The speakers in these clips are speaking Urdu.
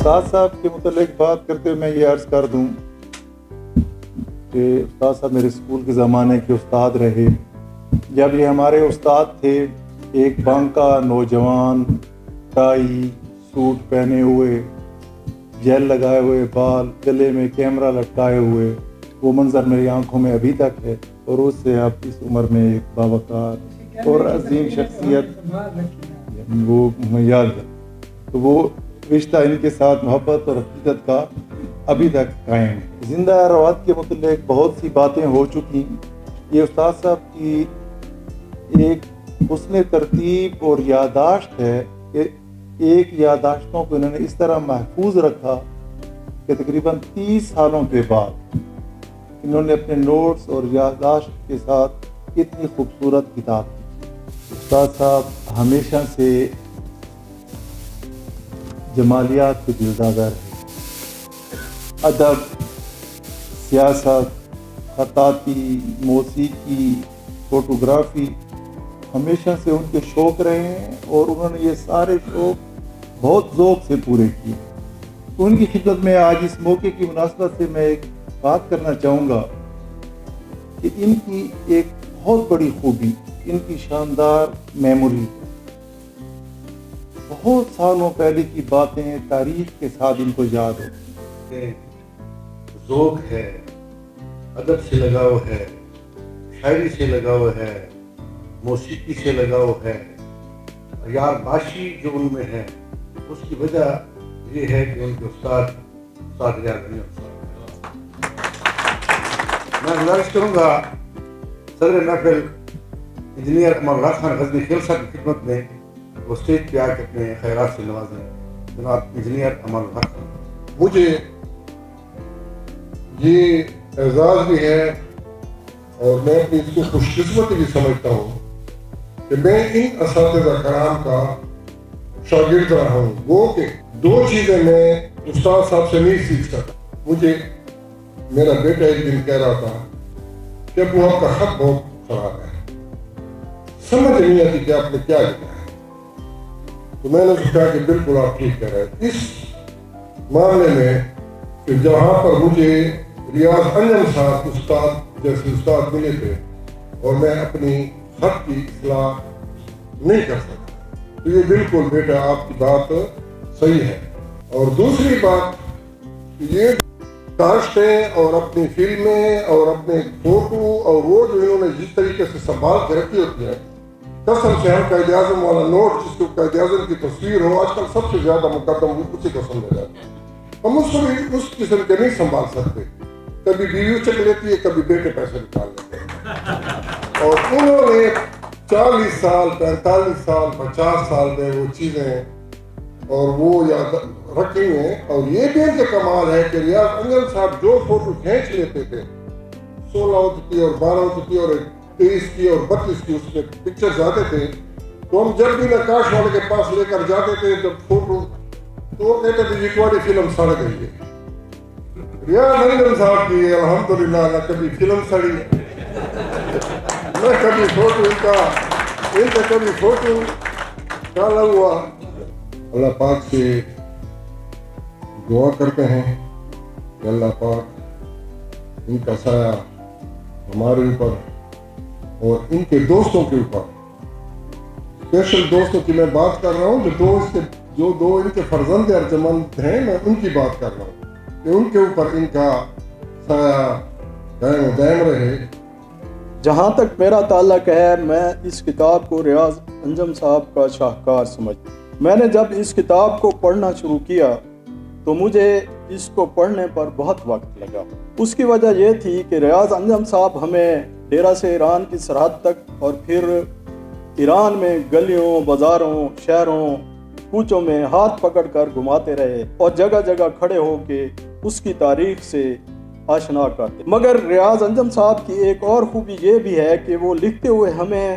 استاد صاحب کے متعلق بات کرتے ہوئے میں یہ عرض کر دوں کہ استاد صاحب میرے اسکول کے زمانے کے استاد رہے. جب یہ ہمارے استاد تھے، ایک بانکا نوجوان، ٹائی سوٹ پہنے ہوئے، جیل لگائے ہوئے بال، گلے میں کیمرہ لٹکائے ہوئے، وہ منظر میری آنکھوں میں ابھی تک ہے. اور اس سے اب اس عمر میں ایک باوقار اور عظیم شخصیت وہ میں یاد ہے. تو وہ رشتہ ان کے ساتھ محبت اور حقیقت کا ابھی تک قائم ہے. زندہ روات کے متعلق بہت سی باتیں ہو چکی. یہ استاد صاحب کی ایک حسن ترتیب اور یادداشت ہے کہ ایک یادداشتوں کو انہوں نے اس طرح محفوظ رکھا کہ تقریباً 30 سالوں کے بعد انہوں نے اپنے نوٹس اور یادداشت کے ساتھ اتنی خوبصورت کتاب کی. استاد صاحب ہمیشہ سے جمالیات کے دلدادہ رہے. ادب، سیاست، خطاطی، موسیقی، فوٹوگرافی ہمیشہ سے ان کے شوق رہے ہیں اور انہوں نے یہ سارے شوق بہت ذوق سے پورے کیے. ان کی خدمت میں آج اس موقع کی مناسبت سے میں ایک بات کرنا چاہوں گا کہ ان کی ایک بہت بڑی خوبی ان کی شاندار میموری. بہت سالوں پہلے کی باتیں تاریخ کے ساتھ ان کو یاد ہوتی ہیں. ذوق ہے، ادب سے لگاؤ ہے، شاعری سے لگاؤ ہے، موسیقی سے لگاؤ ہے. یار باشی جو ان میں ہے اس کی وجہ یہ ہے کہ ان کے استاد ریاض انجم صاحب. میں گزارش کروں گا صدر محفل انجینئر امان اللہ خان غزنی خیل صاحب کی خدمت میں وہ اسٹیج پہ آ کے اپنے خیرات سے نوازیں. جناب انجینئر امان اللہ خان. مجھے یہ اعزاز بھی ہے اور میں اپنی اس کو خوش قسمتی بھی سمجھتا ہوں کہ میں ان اساتذہ کرام کا شاگرد رہا ہوں. وہ کہ 2 چیزیں میں استاد صاحب سے نہیں سیکھ سکتا. مجھے میرا بیٹا ایک دن کہہ رہا تھا کہ ابو آپ کا خط بہت خراب ہے، سمجھ نہیں آتی کہ آپ نے کیا لکھا ہے. تو میں نے کہا کہ بالکل آپ ٹھیک کہہ رہے ہیں. اس معاملے میں کہ جہاں پر مجھے ریاض انجم صاحب استاد جیسے استاد ملے تھے اور میں اپنی خط کی اصلاح نہیں کر سکتا، تو یہ بالکل بیٹا آپ کی بات صحیح ہے. اور دوسری بات یہ کاشتیں اور اپنی فلمیں اور اپنے فوٹو اور وہ جو انہوں نے جس طریقے سے سنبھال کے رکھی ہوتی ہے، قسم سے ہم قائد اعظم والا نوٹ جس کو قائد اعظم کی تصویر ہو آج کل سب سے زیادہ مقدم اسی کو سمجھا جاتا ہے. ہم اس کو بھی اس قسم کے نہیں سنبھال سکتے. کبھی بیوی چک لیتی ہے، کبھی بیٹے پیسے نکال لیتے ہیں. اور انہوں نے 40 سال 45 سال 50 سال میں وہ چیزیں اور وہ یاد رکھی ہیں. اور یہ بھی ان کے کمال ہے کہ ریاض انجم صاحب جو فوٹو کھینچ لیتے تھے 16 کی اور 12 کی اور 23 کی اور 32 کی اس میں پکچرز آتے تھے، تو ہم جب بھی نقاش والے کے پاس لے کر جاتے تھے جب فوٹو تو وہ کہتے تھے یہ کوئی فلم سڑ گئی ہے. ریاض انجم صاحب کی الحمدللہ نہ کبھی فلم سڑی نہ کبھی فوٹو ان کا کبھی فوٹو کالا ہوا. اللہ پاک سے دعا کرتے ہیں کہ اللہ پاک ان کا سایہ ہمارے اوپر اور ان کے دوستوں کے اوپر، اسپیشل دوستوں کی میں بات کر رہا ہوں جو دو ان کے فرزند ارجمند ہیں، میں ان کی بات کر رہا ہوں کہ ان کے اوپر ان کا سایہ قائم و دائم رہے. جہاں تک میرا تعلق ہے، میں اس کتاب کو ریاض انجم صاحب کا شاہکار سمجھتا ہوں. میں نے جب اس کتاب کو پڑھنا شروع کیا تو مجھے اس کو پڑھنے پر بہت وقت لگا. اس کی وجہ یہ تھی کہ ریاض انجم صاحب ہمیں ڈیرہ سے ایران کی سرحد تک اور پھر ایران میں گلیوں، بازاروں، شہروں، کوچوں میں ہاتھ پکڑ کر گھماتے رہے اور جگہ جگہ کھڑے ہو کے اس کی تاریخ سے آشنا کرتے. مگر ریاض انجم صاحب کی ایک اور خوبی یہ بھی ہے کہ وہ لکھتے ہوئے ہمیں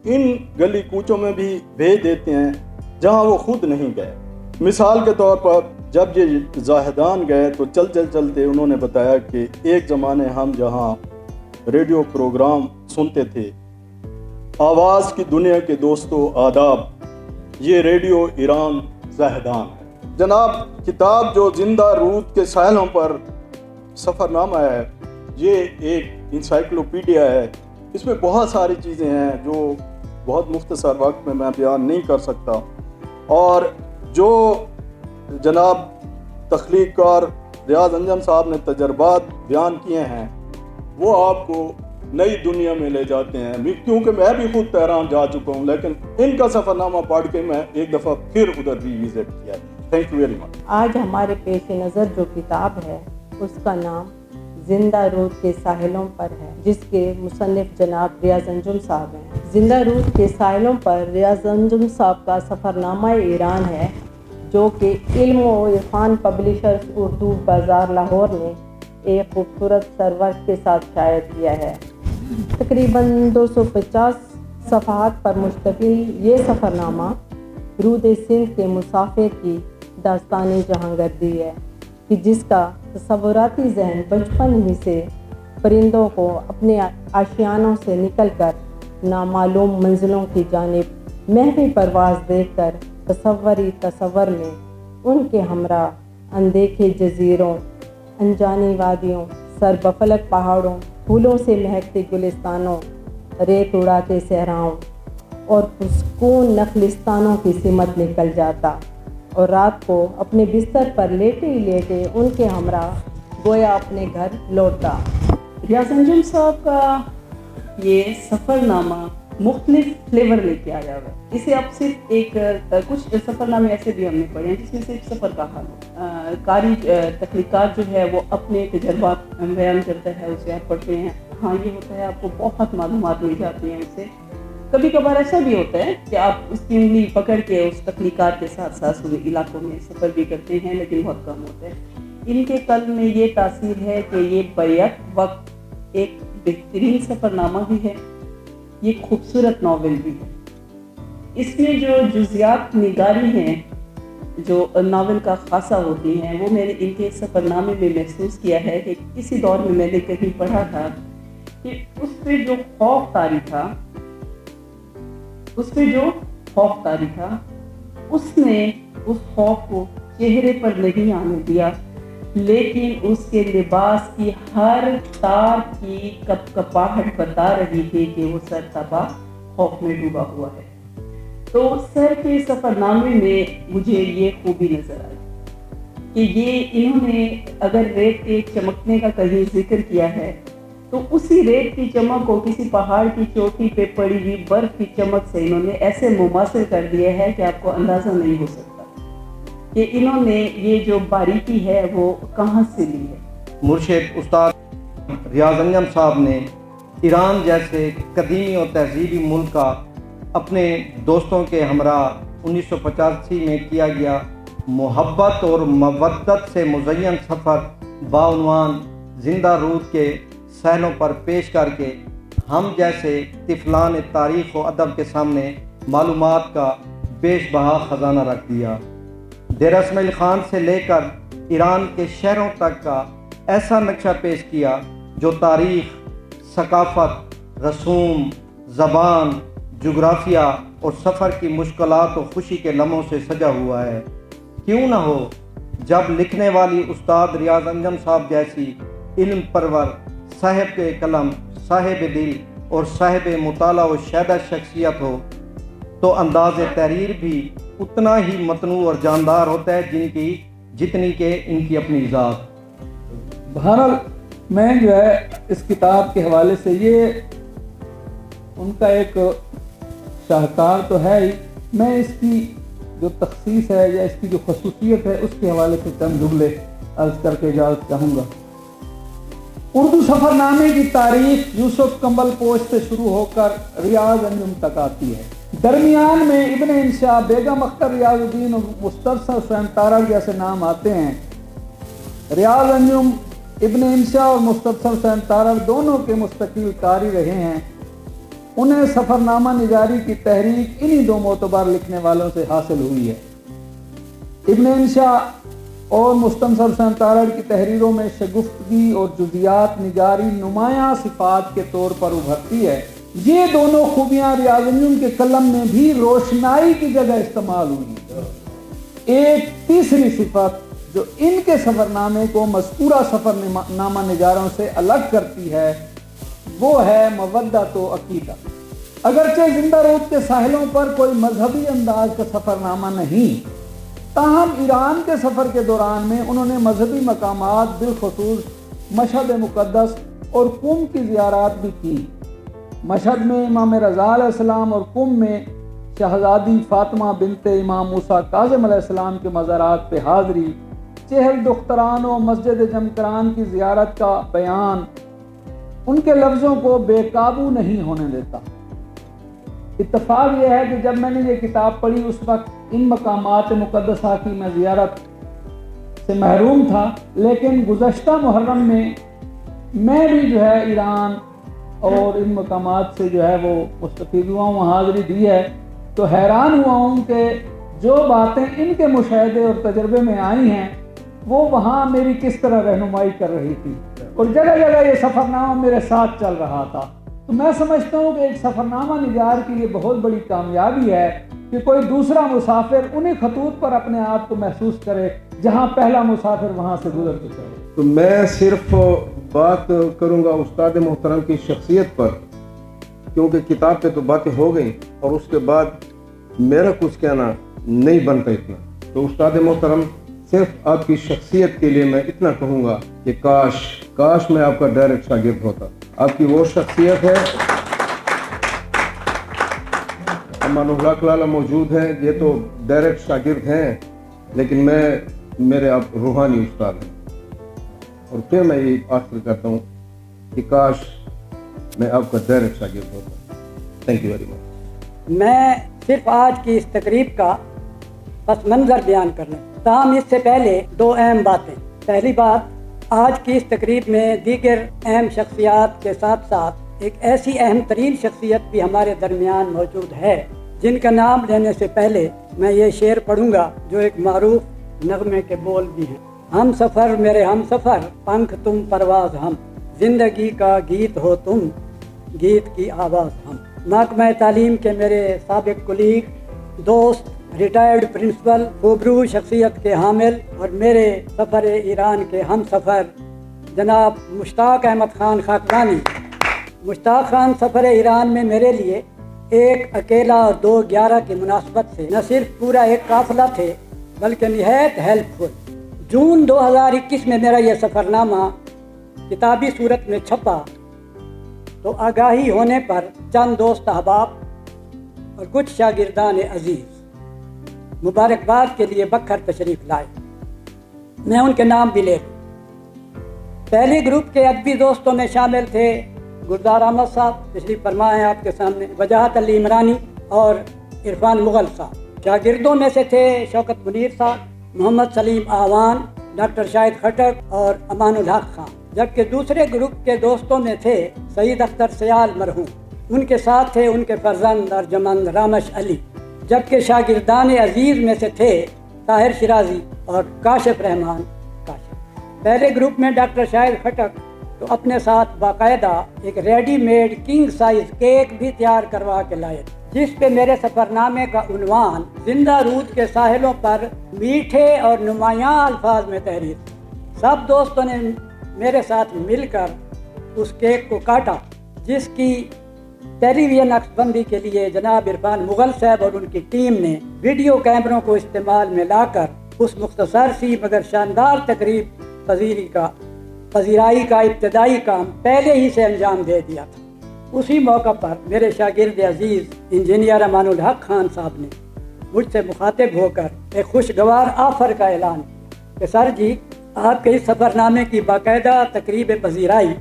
ان گلی کوچوں میں بھی بھیج دیتے ہیں جہاں وہ خود نہیں گئے. مثال کے طور پر جب یہ زاہدان گئے تو چلتے انہوں نے بتایا کہ ایک زمانے ہم جہاں ریڈیو پروگرام سنتے تھے، آواز کی دنیا کے دوستوں آداب، یہ ریڈیو ایران زاہدان ہے. جناب کتاب جو زندہ رود کے ساحلوں پر سفر نامہ ہے، یہ ایک انسائکلوپیڈیا ہے. اس میں بہت ساری چیزیں ہیں جو بہت مختصر وقت میں بیان نہیں کر سکتا، اور جو جناب تخلیق کار ریاض انجم صاحب نے تجربات بیان کیے ہیں وہ آپ کو نئی دنیا میں لے جاتے ہیں. کیونکہ میں بھی خود تہران جا چکا ہوں، لیکن ان کا سفر نامہ پڑھ کے میں ایک دفعہ پھر ادھر بھی وزٹ کیا ہے. Thank you very much. آج ہمارے پیش نظر جو کتاب ہے اس کا نام زندہ رود کے ساحلوں پر ہے، جس کے مصنف جناب ریاض انجم صاحب ہیں. زندہ رود کے ساحلوں پر ریاض انجم صاحب کا سفر نامہ ایران ہے، جو کہ علم و عرفان پبلشرز اردو بازار لاہور نے ایک خوبصورت سرورق کے ساتھ شائع کیا ہے. تقریباً 250 صفحات پر مشتمل یہ سفر نامہ رود سندھ کے مسافر کی داستانی جہانگردی ہے کہ جس کا تصوراتی ذہن بچپن ہی سے پرندوں کو اپنے آشیانوں سے نکل کر نامعلوم منزلوں کی جانب محوی پرواز دیکھ کر تصور میں ان کے ہمراہ اندیکھے جزیروں، انجانی وادیوں، سر بفلک پہاڑوں، پھولوں سے مہکتے گلستانوں، ریت اڑاتے صحراؤں اور پرسکون نخلستانوں کی سمت نکل جاتا، اور رات کو اپنے بستر پر لیٹے ہی لیٹے ان کے ہمراہ گویا اپنے گھر لوٹتا. ریاض انجم صاحب کا یہ سفر نامہ مختلف فلیور لے کے آیا ہوا ہے. اسے اب صرف ایک کچھ سفر نامے ایسے بھی ہم نے پڑھے ہیں جس میں صرف سفر کا حال ہو. قاری تخلیقات جو ہے وہ اپنے تجربات بیان کرتا ہے، اسے آپ پڑھتے ہیں. ہاں یہ ہوتا ہے آپ کو بہت معلومات مل جاتی ہیں اس سے. کبھی کبھار ایسا بھی ہوتا ہے کہ آپ اس کی انگلی پکڑ کے اس تخلیقات کے ساتھ ساتھ ان علاقوں میں سفر بھی کرتے ہیں، لیکن بہت کم ہوتا ہے. ان کے قلم میں یہ تاثیر ہے کہ یہ بیک وقت ایک بہترین سفر نامہ بھی ہے، یہ خوبصورت ناول بھی ہے. اس میں جو جزیات نگاری ہیں جو ناول کا خاصہ ہوتی ہیں وہ میں نے ان کے سفر نامے میں محسوس کیا ہے کہ کسی دور میں نے کہیں پڑھا تھا کہ اس پہ جو خوف طاری تھا اس نے اس خوف کو چہرے پر نہیں آنے دیا، لیکن اس کے لباس کی ہر تار کی کپاہٹ بتا رہی تھی کہ وہ سر تباہ خوف میں ڈوبا ہوا ہے. تو سر کے سفر نامے میں مجھے یہ خوبی نظر آئی کہ یہ انہوں نے اگر ریت کے چمکنے کا کہیں ذکر کیا ہے تو اسی ریت کی چمک کو کسی پہاڑ کی چوٹی پہ پڑی ہوئی برف کی چمک سے انہوں نے ایسے مماثل کر دیا ہے کہ آپ کو اندازہ نہیں ہو سکتا کہ انہوں نے یہ جو باریکی ہے وہ کہاں سے لی ہے. مرشد استاد ریاض انجم صاحب نے ایران جیسے قدیمی اور تہذیبی ملک کا اپنے دوستوں کے ہمراہ 1985 میں کیا گیا محبت اور مودت سے مزین سفر بعنوان زندہ رود کے ساحلوں پر پیش کر کے ہم جیسے طفلان تاریخ و ادب کے سامنے معلومات کا بیش بہا خزانہ رکھ دیا. دیر اسماعیل خان سے لے کر ایران کے شہروں تک کا ایسا نقشہ پیش کیا جو تاریخ، ثقافت، رسوم، زبان، جغرافیہ اور سفر کی مشکلات و خوشی کے لمحوں سے سجا ہوا ہے. کیوں نہ ہو جب لکھنے والی استاد ریاض انجم صاحب جیسی علم پرور، صاحب کے قلم، صاحب دل اور صاحب مطالعہ و شیدہ شخصیت ہو تو انداز تحریر بھی اتنا ہی متنوع اور جاندار ہوتا ہے جتنی کہ ان کی اپنی ذات. بہرحال میں جو ہے اس کتاب کے حوالے سے یہ ان کا ایک شاہکار تو ہے ہی، میں اس کی جو تخصیص ہے یا اس کی جو خصوصیت ہے اس کے حوالے سے چند جملے عرض کر کے اجازت چاہوں گا. اردو سفر نامے کی تاریخ یوسف کمبل پوش سے شروع ہو کر ریاض انجم تک آتی ہے. درمیان میں ابن انشا، بیگم اختر ریاض الدین اور مسترسل حسین تارڑ جیسے نام آتے ہیں. ریاض انجم ابن انشا اور مسترسل حسین تارڑ دونوں کے مستقل قاری رہے ہیں. انہیں سفر نامہ نگاری کی تحریک انہی دو معتبر لکھنے والوں سے حاصل ہوئی ہے. ابن انشا اور مستنصر حسین تارڑ کی تحریروں میں شگفتگی اور جزیات نگاری نمایاں صفات کے طور پر ابھرتی ہے. یہ دونوں خوبیاں ریاض انجم کے قلم میں بھی روشنائی کی جگہ استعمال ہوئی. ایک تیسری صفت جو ان کے سفر نامے کو مذکورہ سفر نامہ نگاروں سے الگ کرتی ہے وہ ہے مودت و عقیدت۔ اگرچہ زندہ رود کے ساحلوں پر کوئی مذہبی انداز کا سفر نامہ نہیں، تاہم ایران کے سفر کے دوران میں انہوں نے مذہبی مقامات بالخصوص مشہد مقدس اور قم کی زیارات بھی کی۔ مشہد میں امام رضا علیہ السلام اور قم میں شہزادی فاطمہ بنت امام موسیٰ کاظم علیہ السلام کے مزارات پہ حاضری، چہل دختران و مسجد جمکران کی زیارت کا بیان ان کے لفظوں کو بے قابو نہیں ہونے دیتا۔ اتفاق یہ ہے کہ جب میں نے یہ کتاب پڑھی اس وقت ان مقامات مقدسہ کی میں زیارت سے محروم تھا، لیکن گزشتہ محرم میں بھی جو ہے ایران اور ان مقامات سے جو ہے وہ مستفید ہوا ہوں، حاضری دی ہے، تو حیران ہوا ہوں کہ جو باتیں ان کے مشاہدے اور تجربے میں آئی ہیں وہ وہاں میری کس طرح رہنمائی کر رہی تھی، اور جگہ جگہ یہ سفر نامہ میرے ساتھ چل رہا تھا۔ تو میں سمجھتا ہوں کہ ایک سفر نامہ نگار کی یہ بہت بڑی کامیابی ہے کہ کوئی دوسرا مسافر انہیں خطوط پر اپنے آپ کو محسوس کرے جہاں پہلا مسافر وہاں سے گزر چکا ہے۔ تو میں صرف بات کروں گا استاد محترم کی شخصیت پر، کیونکہ کتاب پہ تو باتیں ہو گئیں اور اس کے بعد میرا کچھ کہنا نہیں بنتا اتنا۔ تو استاد محترم، صرف آپ کی شخصیت کے لیے میں اتنا کہوں گا کہ کاش میں آپ کا ڈائریکٹ شاگرد ہوتا۔ آپ کی وہ شخصیت ہے، امان اللہ کلالہ موجود ہیں، یہ تو ڈائریکٹ شاگرد ہیں، لیکن میرے آپ روحانی استاد ہیں۔ اور پھر میں یہ آخر کرتا ہوں کہ کاش میں آپ کا ڈائریکٹ شاگرد ہوتا۔ Thank you very much. میں صرف آج کی اس تقریب کا پس منظر بیان کر لوں، تاہم اس سے پہلے دو اہم باتیں۔ پہلی بات، آج کی اس تقریب میں دیگر اہم شخصیات کے ساتھ ساتھ ایک ایسی اہم ترین شخصیت بھی ہمارے درمیان موجود ہے جن کا نام لینے سے پہلے میں یہ شعر پڑھوں گا جو ایک معروف نغمے کے بول بھی ہیں۔ ہم سفر میرے ہم سفر، پنکھ تم پرواز ہم، زندگی کا گیت ہو تم، گیت کی آواز ہم۔ محکمہ تعلیم کے میرے سابق کلیگ، دوست، ریٹائرڈ پرنسپل، خوبرو شخصیت کے حامل اور میرے سفر ایران کے ہم سفر جناب مشتاق احمد خان خاکوانی۔ مشتاق خان سفر ایران میں میرے لیے ایک اکیلا اور 2/11 کی مناسبت سے نہ صرف پورا ایک قافلہ تھے بلکہ نہایت ہیلپ فل۔ جون 2021 میں میرا یہ سفر نامہ کتابی صورت میں چھپا تو آگاہی ہونے پر چند دوست احباب اور کچھ شاگردان عزیز مبارکباد کے لیے بکھر تشریف لائے۔ میں ان کے نام بھی لے لوں۔ پہلے گروپ کے ادبی دوستوں میں شامل تھے گلزار احمد صاحب، تشریف فرما ہیں آپ کے سامنے، وجاہت علی عمرانی اور عرفان مغل صاحب۔ شاگردوں میں سے تھے شوکت منیر صاحب، محمد سلیم آوان، ڈاکٹر شاہد خٹک اور امان الحق خان، جبکہ دوسرے گروپ کے دوستوں میں تھے سعید اختر سیال مرحوم، ان کے ساتھ تھے ان کے فرزند ارجمند رامش علی، جبکہ شاگردان عزیز میں سے تھے طاہر شیرازی اور کاشف رحمان کاشف۔ پہلے گروپ میں ڈاکٹر شاہد خٹک تو اپنے ساتھ باقاعدہ ایک ready made king size cake بھی تیار کروا کے لائے، جس پہ میرے سفر نامے کا عنوان زندہ رود کے ساحلوں پر میٹھے اور نمایاں الفاظ میں تحریر۔ سب دوستوں نے میرے ساتھ مل کر اس کیک کو کاٹا، جس کی ٹیلی ویژن عکس بندی کے لیے جناب عرفان مغل صاحب اور ان کی ٹیم نے ویڈیو کیمروں کو استعمال میں لا کر اس مختصر سی مگر شاندار تقریب پذیرائی کا ابتدائی کام پہلے ہی سے انجام دے دیا تھا۔ اسی موقع پر میرے شاگرد عزیز انجینئر امان الحق خان صاحب نے مجھ سے مخاطب ہو کر ایک خوشگوار آفر کا اعلان کہ سر جی، آپ کے اس سفر نامے کی باقاعدہ تقریب پذیرائی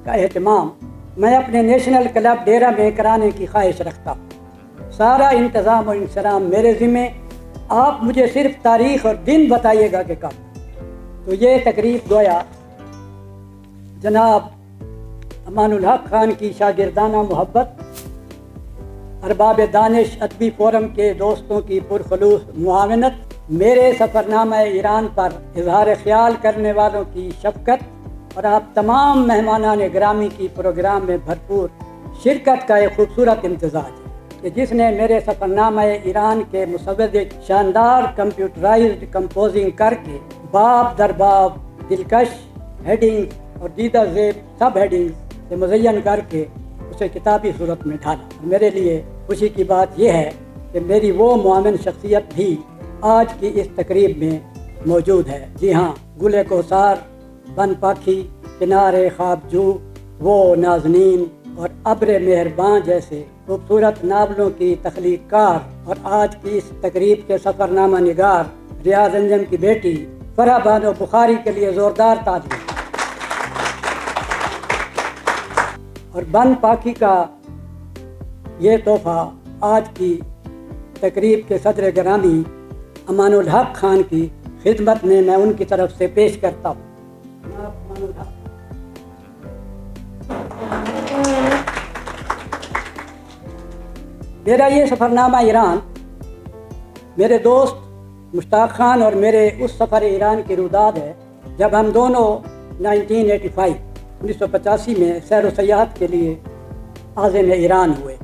کا اہتمام میں اپنے نیشنل کلب ڈیرہ میں کرانے کی خواہش رکھتا ہوں۔ سارا انتظام اور انصرام میرے ذمے، آپ مجھے صرف تاریخ اور دن بتائیے گا کہ کب۔ تو یہ تقریب گویا جناب امان الحق خان کی شاگردانہ محبت، ارباب دانش ادبی فورم کے دوستوں کی پرخلوص معاونت، میرے سفر نامہ ایران پر اظہار خیال کرنے والوں کی شفقت اور آپ تمام مہمانان گرامی کی پروگرام میں بھرپور شرکت کا ایک خوبصورت امتزاج ہے۔ کہ جس نے میرے سفرنامہ ایران کے مسودے شاندار کمپیوٹرائزڈ کمپوزنگ کر کے باب در باب دلکش ہیڈنگ اور دیدہ زیب سب ہیڈنگ سے مزین کر کے اسے کتابی صورت میں ڈالا۔ میرے لیے خوشی کی بات یہ ہے کہ میری وہ معاون شخصیت بھی آج کی اس تقریب میں موجود ہے۔ جی ہاں، گلے کوثر، بن پاکھی، کنارے خواب جو، وہ نازنین اور ابر مہرباں جیسے خوبصورت ناولوں کی تخلیق کار اور آج کی اس تقریب کے سفرنامہ نگار ریاض انجم کی بیٹی فرح بانو بخاری کے لیے زوردار تعریف۔ اور بن پاکی کا یہ تحفہ آج کی تقریب کے صدر گرامی امان الحق خان کی خدمت میں ان کی طرف سے پیش کرتا ہوں۔ میرا یہ سفرنامہ ایران میرے دوست مشتاق خان اور میرے اس سفر ایران کی روداد ہے جب ہم دونوں 1985 میں سیر و سیاحت کے لیے عازم ایران ہوئے۔